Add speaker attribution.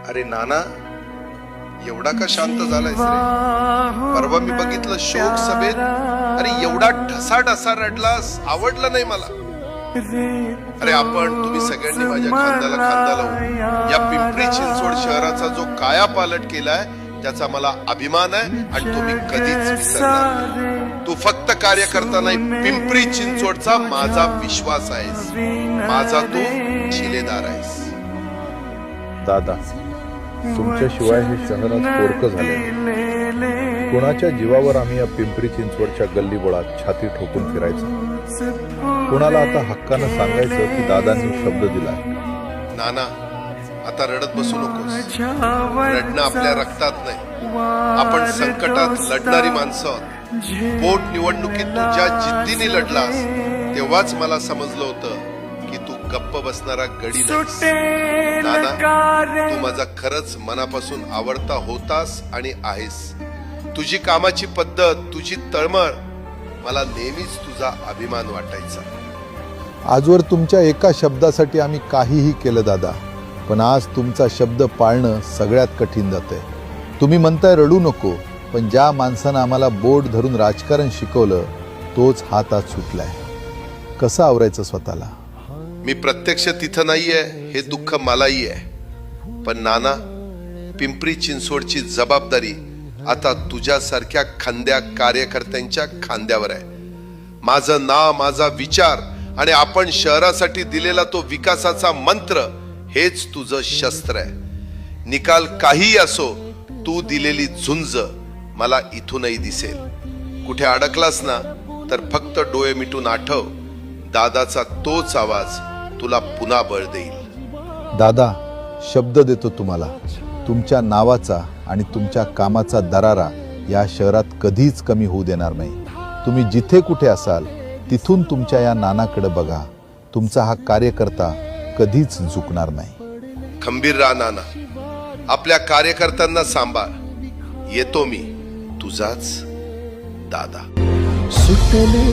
Speaker 1: अरे नाना, एवढा का शांत झालायस रे? परवा मी बघितलं शोक सभेत, अरे एवढा ढसा रडलास, आवडलं नाही मला. अरे तुम्ही सगळ्यांनी माझ्या खांद्याला खांदा लावून या पिंपरी चिंचवड शहराचा जो कायापालट केलाय त्याचा मला अभिमान आहे आणि तो मी कधीच विसरणार नाही. तू फक्त कार्यकर्ता नाही, पिंपरी चिंचवडचा माझा विश्वास आहेस, माझा तू शिलेदार आहेस.
Speaker 2: दादा, तुमच्याशिवाय हे शहरात पोरकं झाले. कोणाच्या जीवावर आम्ही या पिंपरी चिंचवडच्या गल्लीबोळात छाती ठोकून फिरायचं? कोणाला आता हक्कानं सांगायचं की दादांनी शब्द दिलाय?
Speaker 1: नाना, आता रडत बसू नकोस. रडणं आपल्या रक्तात नाही. आपण संकटात लढणारी माणसं आहोत. पोट निवडणुकीत तू ज्या जिद्दीने लढलास तेव्हाच मला समजलं होतं की तू गप्प बसणारा गडी नाहीस. नाना, तू माझा खरंच मनापासून आवडता होतास आणि आहेस. तुझी कामाची पद्धत, तुझी तळमळ मला नेहमीच तुझा अभिमान वाटायचा.
Speaker 2: आजवर तुमच्या एका शब्दासाठी आम्ही काहीही केलं दादा, पण आज तुमचा शब्द पाळणं सगळ्यात कठीण जातंय. तुम्ही म्हणताय रडू नको, पण ज्या माणसानं आम्हाला बोट धरून राजकारण शिकवलं तोच हात आज सुटलाय. कसं आवरायचं स्वतःला?
Speaker 1: मी प्रत्यक्ष तिथं नाहीये हे दुःख मलाही आहे, पण नाना, पिंपरी चिंचवडची जबाबदारी आता तुझ्यासारख्या खांद्या कार्यकर्त्यांच्या खांद्यावर आहे. माझं नाव, माझा विचार आणि आपण शहरासाठी दिलेला तो विकासाचा मंत्र हेच तुझं शस्त्र आहे. निकाल काही असो, तू दिलेली झुंज मला इथूनही दिसेल. कुठे अडकलास ना तर फक्त डोळे मिटून आठव, दादाचा तोच आवाज तुला पुन्हा बळ देईल.
Speaker 2: दादा, शब्द देतो तुम्हाला, तुमच्या नावाचा आणि तुमच्या कामाचा दरारा या शहरात कधीच कमी होऊ देणार नाही. तुम्ही जिथे कुठे असाल तिथून तुमच्या या नानाकडे बघा. तुमचा हा कार्यकर्ता कधीच झुकणार नाही.
Speaker 1: खंबीर राहा नाना, आपल्या कार्यकर्त्यांना सांभाळ. येतो मी, तुझाच दादा.